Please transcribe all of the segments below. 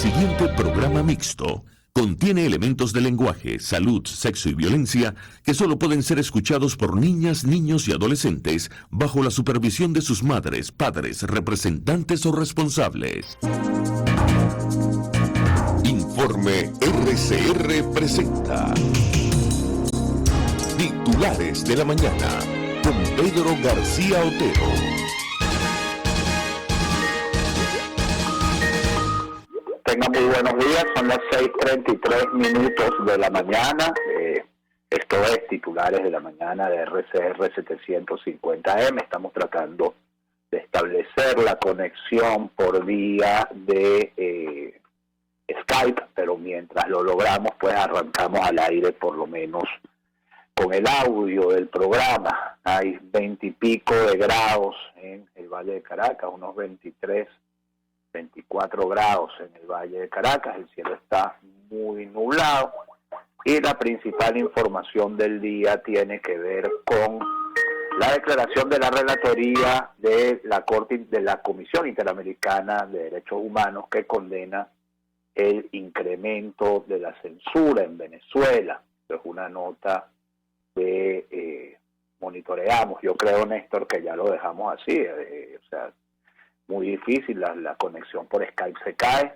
siguiente programa mixto contiene elementos de lenguaje, salud, sexo y violencia que solo pueden ser escuchados por niñas, niños y adolescentes bajo la supervisión de sus madres, padres, representantes o responsables. Informe RCR presenta Titulares de la Mañana con Pedro García Otero. Tengan muy buenos días, son las 6:33 de la mañana. Esto es Titulares de la Mañana de RCR 750M. Estamos tratando de establecer la conexión por vía de Skype, pero mientras lo logramos, pues arrancamos al aire por lo menos con el audio del programa. Hay 20 y pico de grados en el Valle de Caracas, unos 24 grados en el Valle de Caracas, el cielo está muy nublado y la principal información del día tiene que ver con la declaración de la relatoría de la Comisión Interamericana de Derechos Humanos que condena el incremento de la censura en Venezuela. Es una nota que monitoreamos. Yo creo, Néstor, que ya lo dejamos así, muy difícil, la conexión por Skype se cae.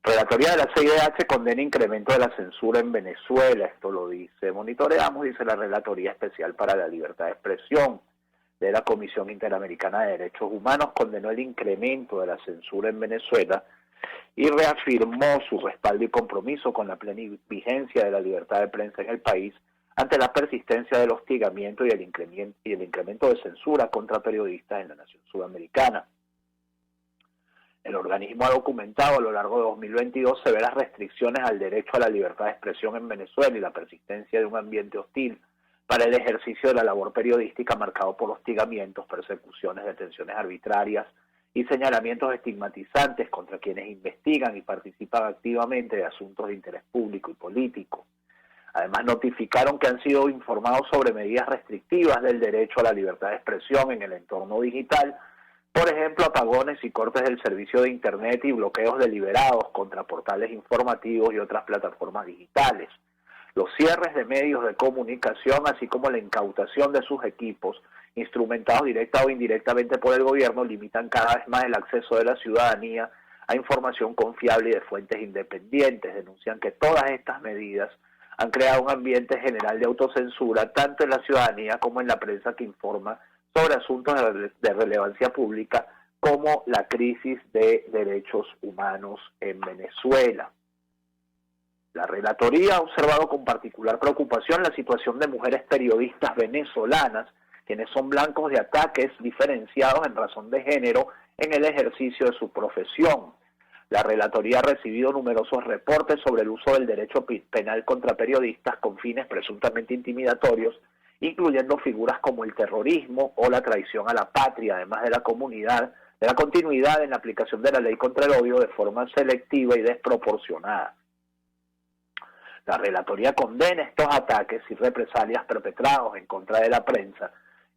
Relatoría de la CIDH condena incremento de la censura en Venezuela, esto lo dice Monitoreamos, dice la Relatoría Especial para la Libertad de Expresión de la Comisión Interamericana de Derechos Humanos, condenó el incremento de la censura en Venezuela y reafirmó su respaldo y compromiso con la plena vigencia de la libertad de prensa en el país ante la persistencia del hostigamiento y el incremento de censura contra periodistas en la nación sudamericana. El organismo ha documentado a lo largo de 2022 severas restricciones al derecho a la libertad de expresión en Venezuela y la persistencia de un ambiente hostil para el ejercicio de la labor periodística marcado por hostigamientos, persecuciones, detenciones arbitrarias y señalamientos estigmatizantes contra quienes investigan y participan activamente de asuntos de interés público y político. Además, notificaron que han sido informados sobre medidas restrictivas del derecho a la libertad de expresión en el entorno digital. Por ejemplo, apagones y cortes del servicio de Internet y bloqueos deliberados contra portales informativos y otras plataformas digitales. Los cierres de medios de comunicación, así como la incautación de sus equipos, instrumentados directa o indirectamente por el gobierno, limitan cada vez más el acceso de la ciudadanía a información confiable y de fuentes independientes. Denuncian que todas estas medidas han creado un ambiente general de autocensura, tanto en la ciudadanía como en la prensa que informa sobre asuntos de relevancia pública como la crisis de derechos humanos en Venezuela. La relatoría ha observado con particular preocupación la situación de mujeres periodistas venezolanas, quienes son blancos de ataques diferenciados en razón de género en el ejercicio de su profesión. La relatoría ha recibido numerosos reportes sobre el uso del derecho penal contra periodistas con fines presuntamente intimidatorios, incluyendo figuras como el terrorismo o la traición a la patria, además de la continuidad en la aplicación de la ley contra el odio de forma selectiva y desproporcionada. La relatoría condena estos ataques y represalias perpetrados en contra de la prensa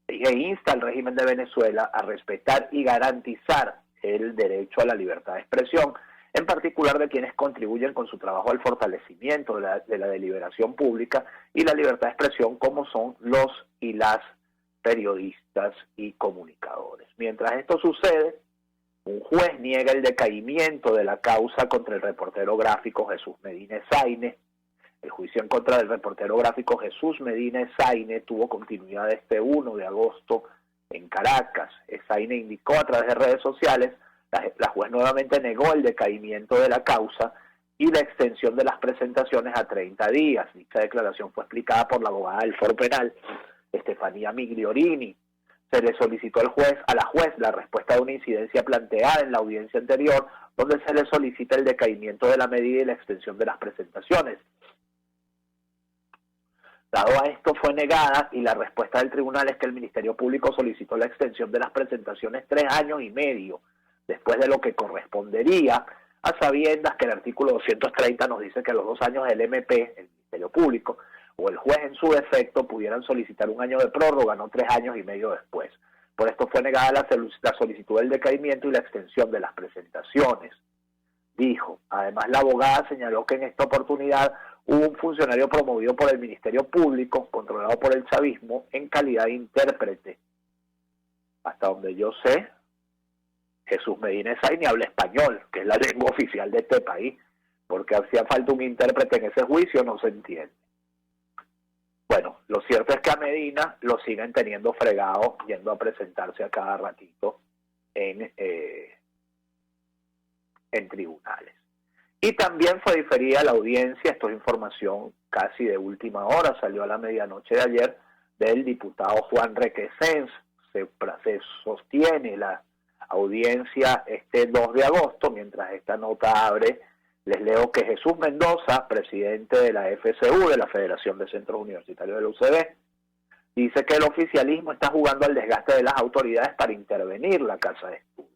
e insta al régimen de Venezuela a respetar y garantizar el derecho a la libertad de expresión, en particular de quienes contribuyen con su trabajo al fortalecimiento de la deliberación pública y la libertad de expresión, como son los y las periodistas y comunicadores. Mientras esto sucede, un juez niega el decaimiento de la causa contra el reportero gráfico Jesús Medina Esaine. El juicio en contra del reportero gráfico Jesús Medina Esaine tuvo continuidad este 1 de agosto en Caracas. Esaine indicó a través de redes sociales. La juez nuevamente negó el decaimiento de la causa y la extensión de las presentaciones a 30 días. Dicha declaración fue explicada por la abogada del Foro Penal, Estefanía Migliorini. Se le solicitó a la juez la respuesta de una incidencia planteada en la audiencia anterior, donde se le solicita el decaimiento de la medida y la extensión de las presentaciones. Dado a esto fue negada y la respuesta del tribunal es que el Ministerio Público solicitó la extensión de las presentaciones 3 años y medio, después de lo que correspondería, a sabiendas que el artículo 230 nos dice que a los 2 años del MP, el Ministerio Público, o el juez en su defecto pudieran solicitar 1 año de prórroga, no 3 años y medio después. Por esto fue negada la solicitud del decaimiento y la extensión de las presentaciones. dijo. Además, la abogada señaló que en esta oportunidad hubo un funcionario promovido por el Ministerio Público, controlado por el chavismo, en calidad de intérprete. Hasta donde yo sé, Jesús Medina Essaini habla español, que es la lengua oficial de este país, porque hacía falta un intérprete en ese juicio, no se entiende. Bueno, lo cierto es que a Medina lo siguen teniendo fregado, yendo a presentarse a cada ratito en tribunales. Y también fue diferida la audiencia, esto es información casi de última hora, salió a la medianoche de ayer, del diputado Juan Requesens. Se sostiene la audiencia este 2 de agosto, mientras esta nota abre, les leo que Jesús Mendoza, presidente de la FCU, de la Federación de Centros Universitarios de la UCB, dice que el oficialismo está jugando al desgaste de las autoridades para intervenir la Casa de Estudios.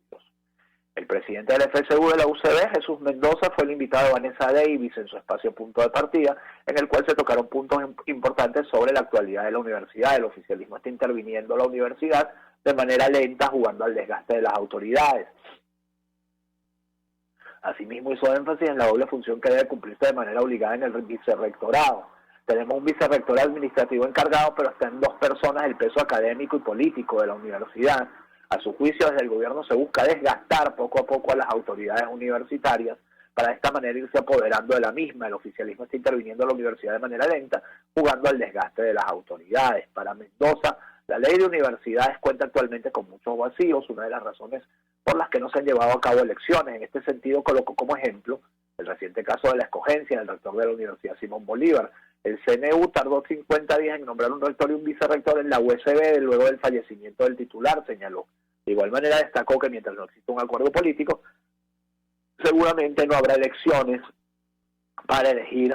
El presidente de la FCU de la UCB, Jesús Mendoza, fue el invitado de Vanessa Davis en su espacio Punto de Partida, en el cual se tocaron puntos importantes sobre la actualidad de la universidad. El oficialismo está interviniendo la universidad de manera lenta, jugando al desgaste de las autoridades. Asimismo, hizo énfasis en la doble función que debe cumplirse de manera obligada en el vicerrectorado. Tenemos un vicerrector administrativo encargado, pero está en 2 personas el peso académico y político de la universidad. A su juicio, desde el gobierno se busca desgastar poco a poco a las autoridades universitarias para de esta manera irse apoderando de la misma. El oficialismo está interviniendo en la universidad de manera lenta, jugando al desgaste de las autoridades. Para Mendoza, la ley de universidades cuenta actualmente con muchos vacíos, una de las razones por las que no se han llevado a cabo elecciones. En este sentido, colocó como ejemplo el reciente caso de la escogencia del rector de la Universidad Simón Bolívar. El CNU tardó 50 días en nombrar un rector y un vicerrector en la USB luego del fallecimiento del titular, señaló. De igual manera destacó que mientras no exista un acuerdo político, seguramente no habrá elecciones para elegir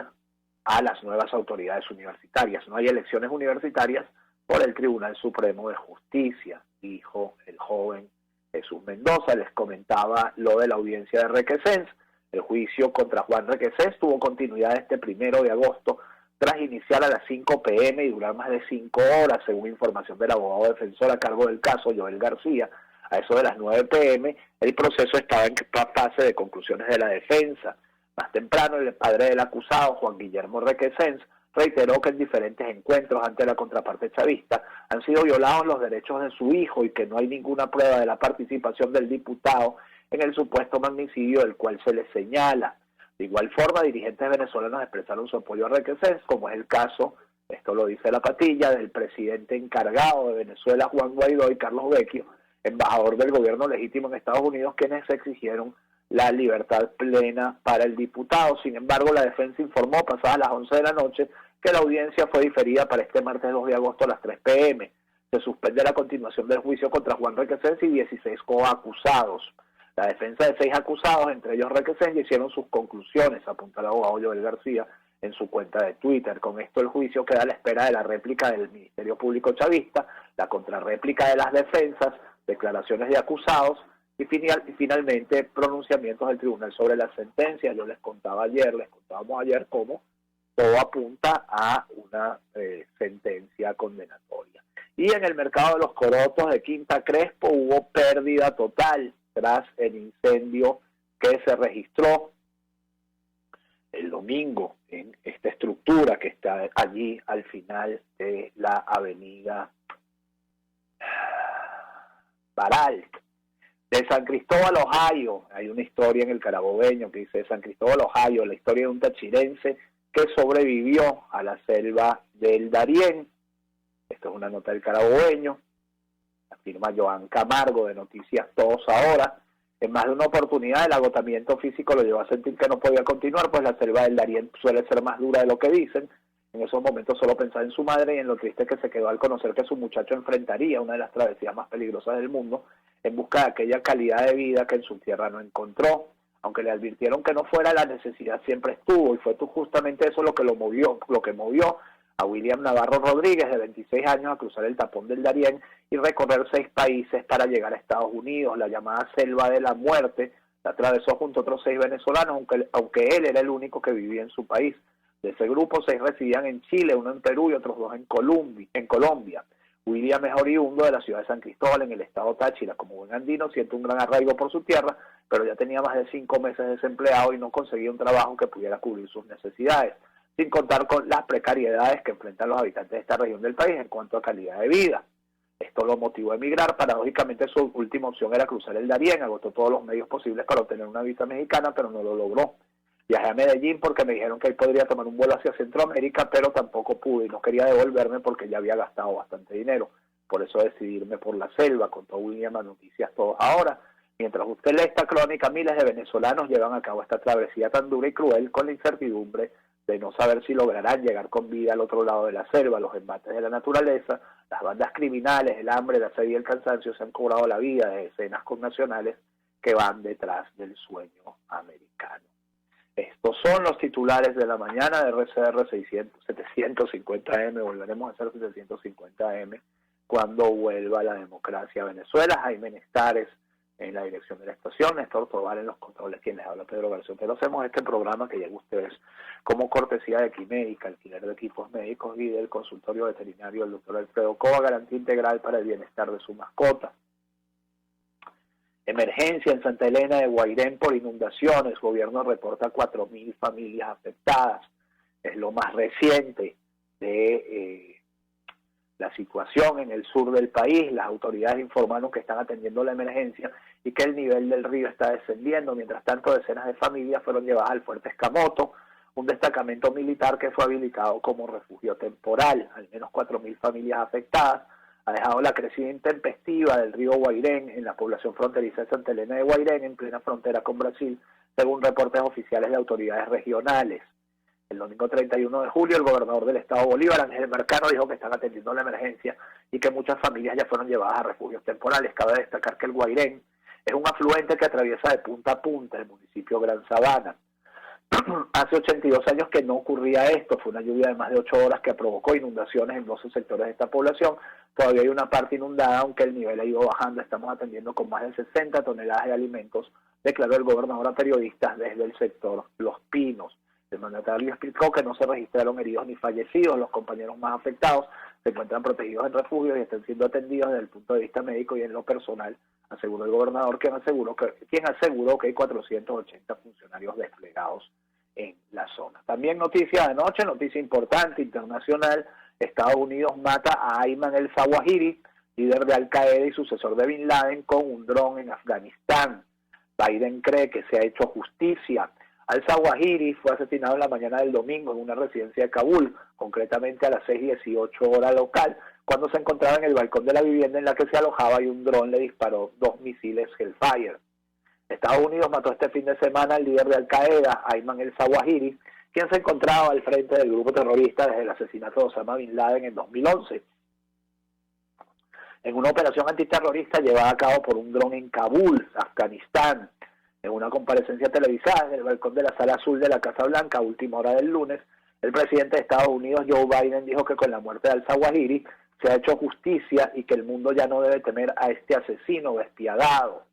a las nuevas autoridades universitarias. No hay elecciones universitarias por el Tribunal Supremo de Justicia, dijo el joven Jesús Mendoza. Les comentaba lo de la audiencia de Requesens. El juicio contra Juan Requesens tuvo continuidad este 1 de agosto, tras iniciar a las 5 p.m. y durar más de 5 horas, según información del abogado defensor a cargo del caso, Joel García. A eso de las 9 p.m., el proceso estaba en fase de conclusiones de la defensa. Más temprano, el padre del acusado, Juan Guillermo Requesens, reiteró que en diferentes encuentros ante la contraparte chavista han sido violados los derechos de su hijo y que no hay ninguna prueba de la participación del diputado en el supuesto magnicidio del cual se le señala. De igual forma, dirigentes venezolanos expresaron su apoyo a Requesens, como es el caso, esto lo dice la patilla, del presidente encargado de Venezuela, Juan Guaidó, y Carlos Vecchio, embajador del gobierno legítimo en Estados Unidos, quienes exigieron la libertad plena para el diputado. Sin embargo, la defensa informó pasadas las 11 de la noche que la audiencia fue diferida para este martes 2 de agosto a las 3 p.m. Se suspende la continuación del juicio contra Juan Requesens y 16 coacusados. La defensa de 6 acusados, entre ellos Requesens, hicieron sus conclusiones, apunta el abogado Joel García en su cuenta de Twitter. Con esto el juicio queda a la espera de la réplica del Ministerio Público chavista, la contrarréplica de las defensas, declaraciones de acusados y finalmente pronunciamientos del tribunal sobre la sentencia. Yo les contábamos ayer cómo todo apunta a una sentencia condenatoria. Y en el mercado de los corotos de Quinta Crespo hubo pérdida total tras el incendio que se registró el domingo en esta estructura que está allí al final de la avenida Baral. De San Cristóbal, Ohio, hay una historia en el Carabobeño que dice: de San Cristóbal, Ohio, la historia de un tachirense que sobrevivió a la selva del Darién. Esto es una nota del Carabobeño, afirma Joan Camargo de Noticias Todos Ahora. En más de una oportunidad el agotamiento físico lo llevó a sentir que no podía continuar, pues la selva del Darién suele ser más dura de lo que dicen. En esos momentos solo pensaba en su madre y en lo triste que se quedó al conocer que su muchacho enfrentaría una de las travesías más peligrosas del mundo en busca de aquella calidad de vida que en su tierra no encontró. Aunque le advirtieron que no fuera, la necesidad siempre estuvo, y fue justamente eso lo que movió a William Navarro Rodríguez, de 26 años, a cruzar el tapón del Darién y recorrer 6 países para llegar a Estados Unidos. La llamada Selva de la Muerte la atravesó junto a otros 6 venezolanos, aunque él era el único que vivía en su país. De ese grupo, 6 residían en Chile, 1 en Perú y otros 2 en Colombia. William es oriundo de la ciudad de San Cristóbal, en el estado Táchira. Como buen andino, siente un gran arraigo por su tierra, pero ya tenía más de 5 meses desempleado y no conseguía un trabajo que pudiera cubrir sus necesidades, sin contar con las precariedades que enfrentan los habitantes de esta región del país en cuanto a calidad de vida. Esto lo motivó a emigrar. Paradójicamente, su última opción era cruzar el Darién. Agotó todos los medios posibles para obtener una visa mexicana, pero no lo logró. Viajé a Medellín porque me dijeron que ahí podría tomar un vuelo hacia Centroamérica, pero tampoco pude y no quería devolverme porque ya había gastado bastante dinero. Por eso decidí irme por la selva, contó William a Noticias Todos Ahora. Mientras usted lee esta crónica, miles de venezolanos llevan a cabo esta travesía tan dura y cruel con la incertidumbre de no saber si lograrán llegar con vida al otro lado de la selva. Los embates de la naturaleza, las bandas criminales, el hambre, la sed y el cansancio se han cobrado la vida de decenas connacionales que van detrás del sueño americano. Estos son los titulares de la mañana de RCR 750M. Volveremos a hacer 750M cuando vuelva la democracia a Venezuela. Jaime Nestares en la dirección de la estación, Néstor Tobar en los controles, quien les habla, Pedro García. Pero hacemos este programa que llega a ustedes como cortesía de Equimédica, alquiler de equipos médicos, y del consultorio veterinario del doctor Alfredo Cova, garantía integral para el bienestar de su mascota. Emergencia en Santa Elena de Guairén por inundaciones. Gobierno reporta 4.000 familias afectadas. Es lo más reciente de la situación en el sur del país. Las autoridades informaron que están atendiendo la emergencia y que el nivel del río está descendiendo. Mientras tanto, decenas de familias fueron llevadas al Fuerte Escamoto, un destacamento militar que fue habilitado como refugio temporal. Al menos 4.000 familias afectadas. Ha dejado la crecida intempestiva del río Guairén en la población fronteriza de Santa Elena de Guairén, en plena frontera con Brasil, según reportes oficiales de autoridades regionales. El domingo 31 de julio, el gobernador del estado Bolívar, Ángel Mercado, dijo que están atendiendo la emergencia y que muchas familias ya fueron llevadas a refugios temporales. Cabe destacar que el Guairén es un afluente que atraviesa de punta a punta el municipio Gran Sabana. Hace 82 años que no ocurría esto. Fue una lluvia de más de 8 horas que provocó inundaciones en 12 sectores de esta población. Todavía hay una parte inundada, aunque el nivel ha ido bajando. Estamos atendiendo con más de 60 toneladas de alimentos, declaró el gobernador a periodistas desde el sector Los Pinos. El mandatario explicó que no se registraron heridos ni fallecidos. Los compañeros más afectados se encuentran protegidos en refugios y están siendo atendidos desde el punto de vista médico y en lo personal, aseguró el gobernador, quien aseguró que hay 480 funcionarios desplegados en la zona. También noticia de anoche, noticia importante internacional: Estados Unidos mata a Ayman el-Zawahiri, líder de Al-Qaeda y sucesor de Bin Laden, con un dron en Afganistán. Biden cree que se ha hecho justicia. Al-Zawahiri fue asesinado en la mañana del domingo en una residencia de Kabul, concretamente a las 6:18 hora local, cuando se encontraba en el balcón de la vivienda en la que se alojaba y un dron le disparó 2 misiles Hellfire. Estados Unidos mató este fin de semana al líder de Al-Qaeda, Ayman el-Zawahiri, quien se encontraba al frente del grupo terrorista desde el asesinato de Osama Bin Laden en 2011. En una operación antiterrorista llevada a cabo por un dron en Kabul, Afganistán. En una comparecencia televisada en el balcón de la Sala Azul de la Casa Blanca a última hora del lunes, el presidente de Estados Unidos, Joe Biden, dijo que con la muerte de al-Zawahiri se ha hecho justicia y que el mundo ya no debe temer a este asesino despiadado.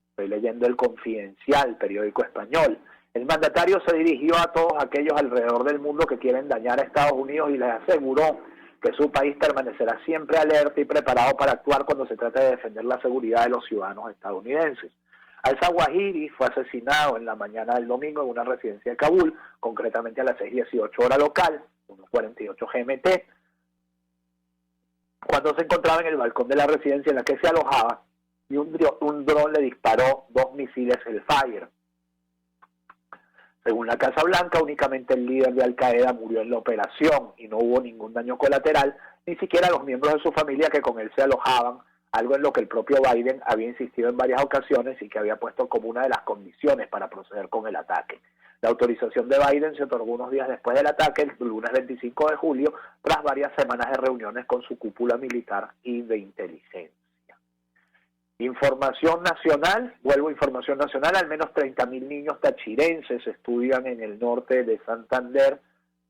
Estoy leyendo El Confidencial, periódico español. El mandatario se dirigió a todos aquellos alrededor del mundo que quieren dañar a Estados Unidos y les aseguró que su país permanecerá siempre alerta y preparado para actuar cuando se trate de defender la seguridad de los ciudadanos estadounidenses. Al-Zawahiri fue asesinado en la mañana del domingo en una residencia de Kabul, concretamente a las 6:18 hora local, 1:48 GMT, cuando se encontraba en el balcón de la residencia en la que se alojaba y un dron le disparó 2 misiles Hellfire. Según la Casa Blanca, únicamente el líder de Al-Qaeda murió en la operación y no hubo ningún daño colateral, ni siquiera los miembros de su familia que con él se alojaban, algo en lo que el propio Biden había insistido en varias ocasiones y que había puesto como una de las condiciones para proceder con el ataque. La autorización de Biden se otorgó unos días después del ataque, el lunes 25 de julio, tras varias semanas de reuniones con su cúpula militar y de inteligencia. Información nacional, información nacional, al menos 30.000 niños tachirenses estudian en el norte de Santander,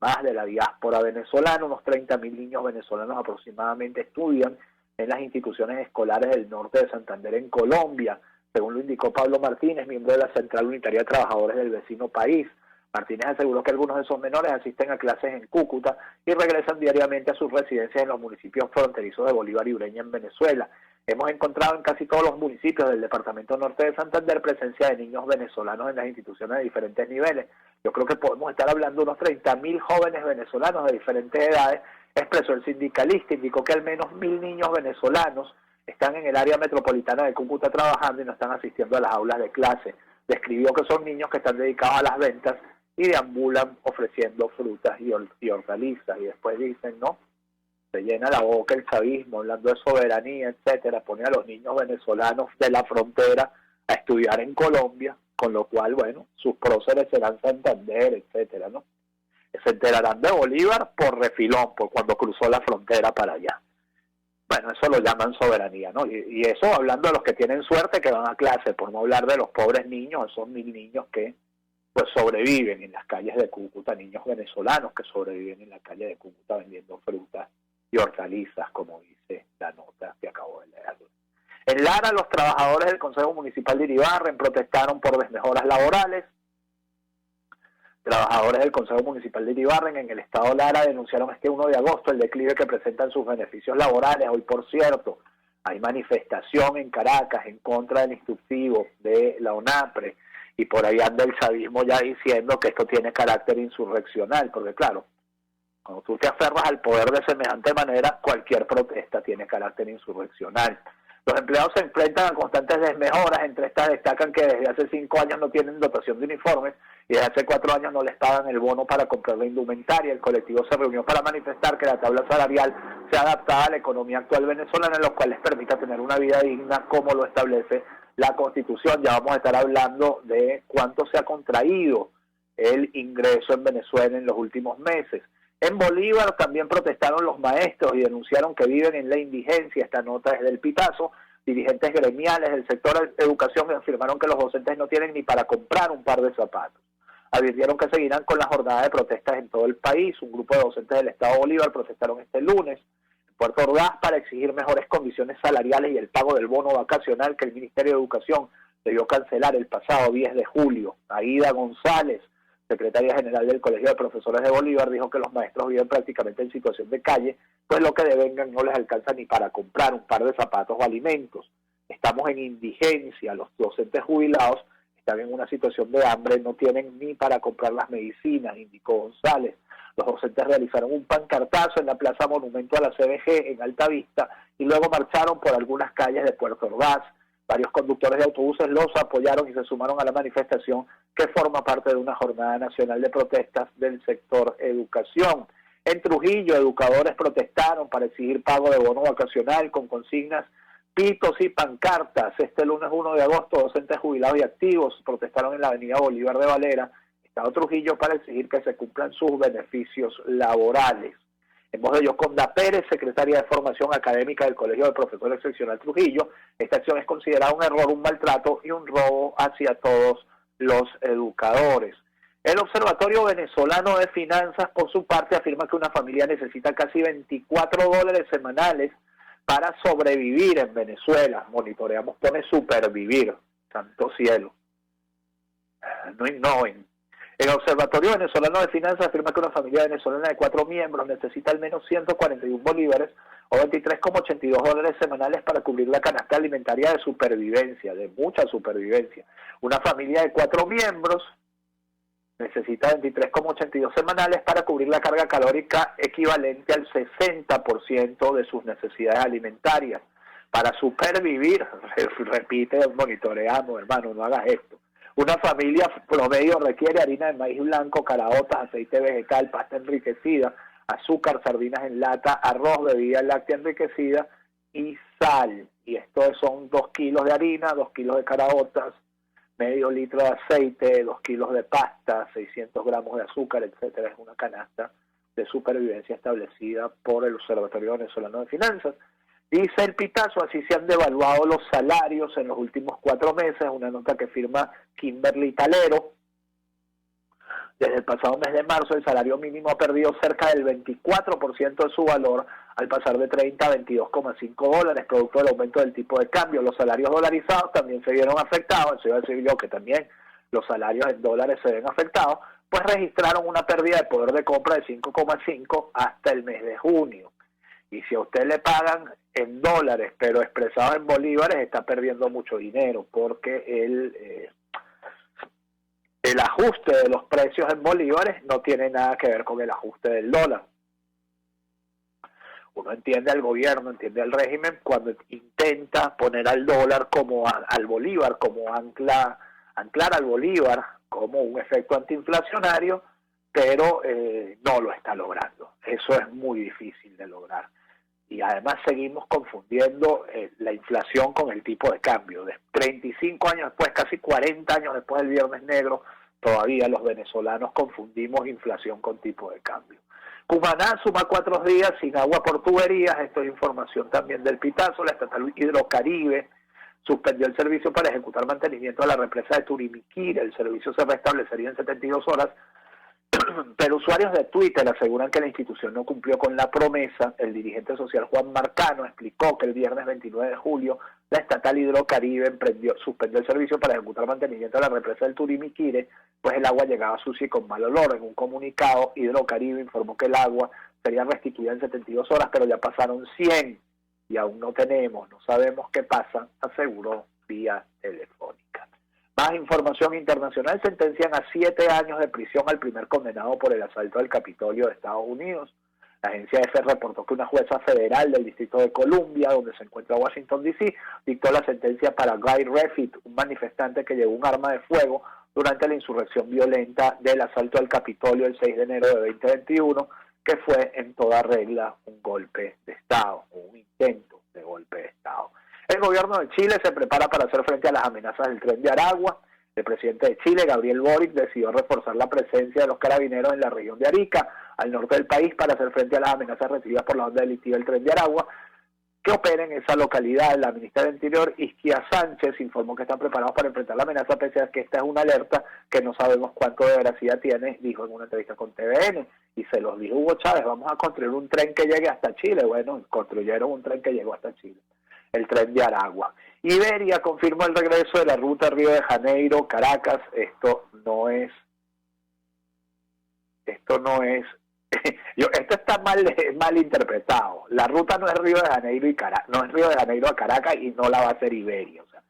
más de la diáspora venezolana. Unos 30.000 niños venezolanos aproximadamente estudian en las instituciones escolares del norte de Santander en Colombia, según lo indicó Pablo Martínez, miembro de la Central Unitaria de Trabajadores del vecino país. Martínez aseguró que algunos de esos menores asisten a clases en Cúcuta y regresan diariamente a sus residencias en los municipios fronterizos de Bolívar y Ureña en Venezuela. Hemos encontrado en casi todos los municipios del departamento norte de Santander presencia de niños venezolanos en las instituciones de diferentes niveles. Yo creo que podemos estar hablando de unos 30.000 jóvenes venezolanos de diferentes edades, expresó el sindicalista. Indicó que al menos 1.000 niños venezolanos están en el área metropolitana de Cúcuta trabajando y no están asistiendo a las aulas de clase. Describió que son niños que están dedicados a las ventas y deambulan ofreciendo frutas y hortalizas. Y después dicen, ¿no? Se llena la boca el chavismo hablando de soberanía, etcétera, pone a los niños venezolanos de la frontera a estudiar en Colombia, con lo cual, bueno, sus próceres serán Santander, etcétera, ¿no? Se enterarán de Bolívar por refilón, por cuando cruzó la frontera para allá. Bueno, eso lo llaman soberanía, ¿no? Y eso hablando de los que tienen suerte que van a clase, por no hablar de los pobres niños, esos 1.000 niños que pues sobreviven en las calles de Cúcuta, niños venezolanos que sobreviven en la calle de Cúcuta vendiendo frutas y hortalizas, como dice la nota que acabo de leer. En Lara, los trabajadores del Consejo Municipal de Iribarren protestaron por desmejoras laborales. Trabajadores del Consejo Municipal de Iribarren en el estado Lara denunciaron este 1 de agosto el declive que presentan sus beneficios laborales. Hoy, por cierto, hay manifestación en Caracas en contra del instructivo de la ONAPRE, y por ahí anda el chavismo ya diciendo que esto tiene carácter insurreccional, porque claro, cuando tú te aferras al poder de semejante manera, cualquier protesta tiene carácter insurreccional. Los empleados se enfrentan a constantes desmejoras. Entre estas destacan que desde hace 5 años no tienen dotación de uniformes y desde hace 4 años no les pagan el bono para comprar la indumentaria. El colectivo se reunió para manifestar que la tabla salarial sea adaptada a la economía actual venezolana, en lo cual les permita tener una vida digna como lo establece la Constitución. Ya vamos a estar hablando de cuánto se ha contraído el ingreso en Venezuela en los últimos meses. En Bolívar también protestaron los maestros y denunciaron que viven en la indigencia. Esta nota es del Pitazo. Dirigentes gremiales del sector de educación afirmaron que los docentes no tienen ni para comprar un par de zapatos. Advirtieron que seguirán con la jornada de protestas en todo el país. Un grupo de docentes del estado Bolívar protestaron este lunes en Puerto Ordaz para exigir mejores condiciones salariales y el pago del bono vacacional que el Ministerio de Educación debió cancelar el pasado 10 de julio. Aida González, secretaria general del Colegio de Profesores de Bolívar, dijo que los maestros viven prácticamente en situación de calle, pues lo que devengan no les alcanza ni para comprar un par de zapatos o alimentos. Estamos en indigencia, los docentes jubilados están en una situación de hambre, no tienen ni para comprar las medicinas, indicó González. Los docentes realizaron un pancartazo en la Plaza Monumento a la CBG en Altavista y luego marcharon por algunas calles de Puerto Ordaz. Varios conductores de autobuses los apoyaron y se sumaron a la manifestación que forma parte de una jornada nacional de protestas del sector educación. En Trujillo, educadores protestaron para exigir pago de bono vacacional con consignas, pitos y pancartas. Este lunes 1 de agosto, docentes jubilados y activos protestaron en la avenida Bolívar de Valera, Estado Trujillo, para exigir que se cumplan sus beneficios laborales. En voz de Yoconda Pérez, secretaria de Formación Académica del Colegio de Profesores Seccional Trujillo, esta acción es considerada un error, un maltrato y un robo hacia todos los educadores. El Observatorio Venezolano de Finanzas, por su parte, afirma que una familia necesita casi $24 semanales para sobrevivir en Venezuela. Monitoreamos, pone supervivir, santo cielo. No innoven. El Observatorio Venezolano de Finanzas afirma que una familia venezolana de 4 miembros necesita al menos 141 bolívares o $23,82 semanales para cubrir la canasta alimentaria de supervivencia, de mucha supervivencia. Una familia de 4 miembros necesita 23,82 semanales para cubrir la carga calórica equivalente al 60% de sus necesidades alimentarias. Para supervivir, repite, monitoreamos, hermano, no hagas esto. Una familia promedio requiere harina de maíz blanco, caraotas, aceite vegetal, pasta enriquecida, azúcar, sardinas en lata, arroz, bebida láctea enriquecida y sal. Y esto son 2 kilos de harina, 2 kilos de caraotas, medio litro de aceite, 2 kilos de pasta, 600 gramos de azúcar, etcétera. Es una canasta de supervivencia establecida por el Observatorio Venezolano de Finanzas. Dice el Pitazo, así se han devaluado los salarios en los últimos 4 meses, una nota que firma Kimberly Talero. Desde el pasado mes de marzo, el salario mínimo ha perdido cerca del 24% de su valor, al pasar de 30 a $22,5, producto del aumento del tipo de cambio. Los salarios dolarizados también se vieron afectados, eso iba a decir yo que también los salarios en dólares se ven afectados, pues registraron una pérdida de poder de compra de 5,5 hasta el mes de junio. Y si a usted le pagan en dólares, pero expresados en bolívares, está perdiendo mucho dinero, porque el ajuste de los precios en bolívares no tiene nada que ver con el ajuste del dólar. Uno entiende al gobierno, entiende al régimen cuando intenta poner al dólar como al bolívar, como anclar al bolívar como un efecto antiinflacionario, pero no lo está logrando. Eso es muy difícil de lograr. Y además seguimos confundiendo la inflación con el tipo de cambio. De 35 años después, casi 40 años después del Viernes Negro, todavía los venezolanos confundimos inflación con tipo de cambio. Cumaná suma 4 días sin agua por tuberías. Esto es información también del Pitazo. La estatal Hidrocaribe suspendió el servicio para ejecutar mantenimiento de la represa de Turimiquiri. El servicio se restablecería en 72 horas, pero usuarios de Twitter aseguran que la institución no cumplió con la promesa. El dirigente social Juan Marcano explicó que el viernes 29 de julio la estatal Hidrocaribe suspendió el servicio para ejecutar mantenimiento de la represa del Turimiquiri, pues el agua llegaba sucia y con mal olor. En un comunicado, Hidrocaribe informó que el agua sería restituida en 72 horas, pero ya pasaron 100 y aún no sabemos qué pasa, aseguró vía telefónica. Más información internacional: sentencian a 7 años de prisión al primer condenado por el asalto al Capitolio de Estados Unidos. La agencia EFE reportó que una jueza federal del Distrito de Columbia, donde se encuentra Washington, D.C., dictó la sentencia para Guy Reffitt, un manifestante que llevó un arma de fuego durante la insurrección violenta del asalto al Capitolio el 6 de enero de 2021, que fue en toda regla un golpe de Estado, o un intento de golpe de Estado. El gobierno de Chile se prepara para hacer frente a las amenazas del Tren de Aragua. El presidente de Chile, Gabriel Boric, decidió reforzar la presencia de los carabineros en la región de Arica, al norte del país, para hacer frente a las amenazas recibidas por la onda delictiva del Tren de Aragua, que opera en esa localidad. La ministra del Interior, Isquia Sánchez, informó que están preparados para enfrentar la amenaza, pese a que esta es una alerta que no sabemos cuánto de veracidad tiene, dijo en una entrevista con TVN. Y se los dijo Hugo Chávez: vamos a construir un tren que llegue hasta Chile. Bueno, construyeron un tren que llegó hasta Chile, el Tren de Aragua. Iberia confirmó el regreso de la ruta Río de Janeiro-Caracas. Esto no es esto está mal interpretado. La ruta no es Río de Janeiro no es Río de Janeiro a Caracas, y no la va a hacer Iberia. O sea,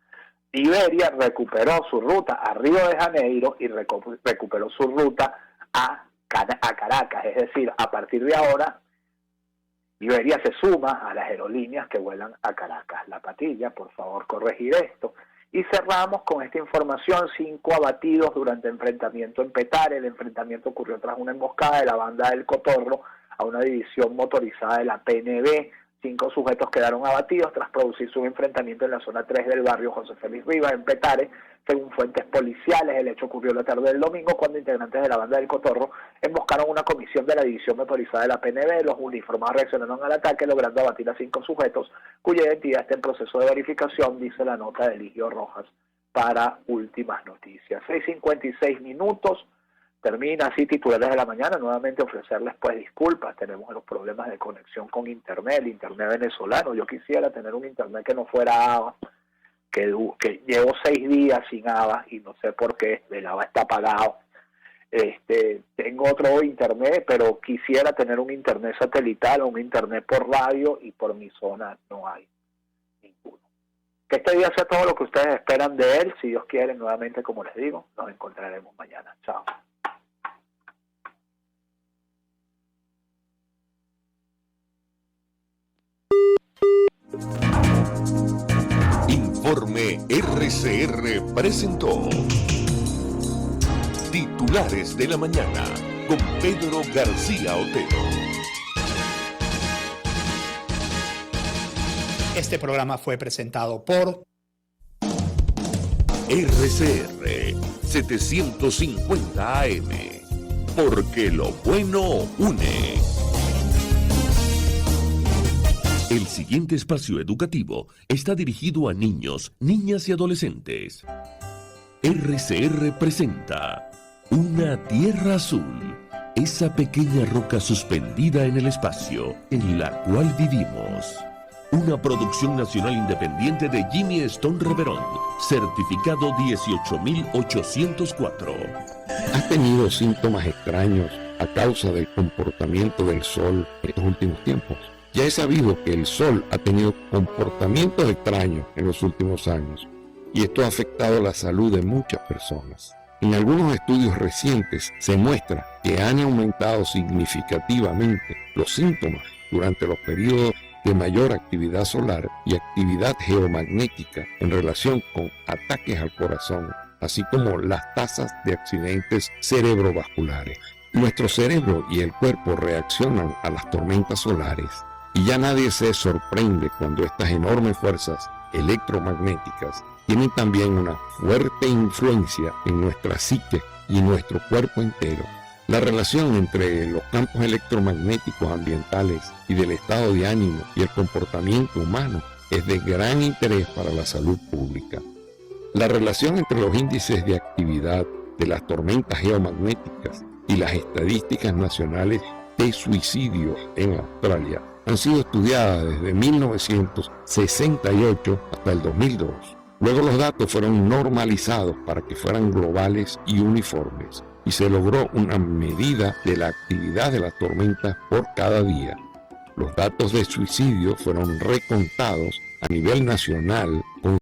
Iberia recuperó su ruta a Río de Janeiro y recuperó su ruta a Caracas. Es decir, a partir de ahora, Iberia se suma a las aerolíneas que vuelan a Caracas. La Patilla, por favor, corregir esto. Y cerramos con esta información: 5 abatidos durante enfrentamiento en Petare. El enfrentamiento ocurrió tras una emboscada de la banda del Cotorro a una división motorizada de la PNB. 5 sujetos quedaron abatidos tras producirse un enfrentamiento en la zona 3 del barrio José Félix Rivas, en Petare. Según fuentes policiales, el hecho ocurrió la tarde del domingo, cuando integrantes de la banda del Cotorro emboscaron una comisión de la división motorizada de la PNB. Los uniformados reaccionaron al ataque, logrando abatir a 5 sujetos, cuya identidad está en proceso de verificación, dice la nota de Eligio Rojas para Últimas Noticias. 6:56 minutos. Termina así Titulares de la Mañana. Nuevamente ofrecerles disculpas. Tenemos los problemas de conexión con internet, el internet venezolano. Yo quisiera tener un internet que no fuera ABA, que llevo 6 días sin ABA y no sé por qué. El ABA está apagado. Tengo otro internet, pero quisiera tener un internet satelital o un internet por radio, y por mi zona no hay ninguno. Que este día sea todo lo que ustedes esperan de él. Si Dios quiere, nuevamente, como les digo, nos encontraremos mañana. Chao. Informe RCR presentó Titulares de la Mañana con Pedro García Otero. Este programa fue presentado por RCR 750 AM, porque lo bueno une. El siguiente espacio educativo está dirigido a niños, niñas y adolescentes. RCR presenta Una Tierra Azul, esa pequeña roca suspendida en el espacio en la cual vivimos. Una producción nacional independiente de Jimmy Stone Reverón, certificado 18804. ¿Has tenido síntomas extraños a causa del comportamiento del sol en estos últimos tiempos? Ya es sabido que el sol ha tenido comportamientos extraños en los últimos años y esto ha afectado la salud de muchas personas. En algunos estudios recientes se muestra que han aumentado significativamente los síntomas durante los periodos de mayor actividad solar y actividad geomagnética en relación con ataques al corazón, así como las tasas de accidentes cerebrovasculares. Nuestro cerebro y el cuerpo reaccionan a las tormentas solares y ya nadie se sorprende cuando estas enormes fuerzas electromagnéticas tienen también una fuerte influencia en nuestra psique y nuestro cuerpo entero. La relación entre los campos electromagnéticos ambientales y del estado de ánimo y el comportamiento humano es de gran interés para la salud pública. La relación entre los índices de actividad de las tormentas geomagnéticas y las estadísticas nacionales de suicidio en Australia han sido estudiadas desde 1968 hasta el 2002. Luego los datos fueron normalizados para que fueran globales y uniformes y se logró una medida de la actividad de las tormentas por cada día. Los datos de suicidio fueron recontados a nivel nacional con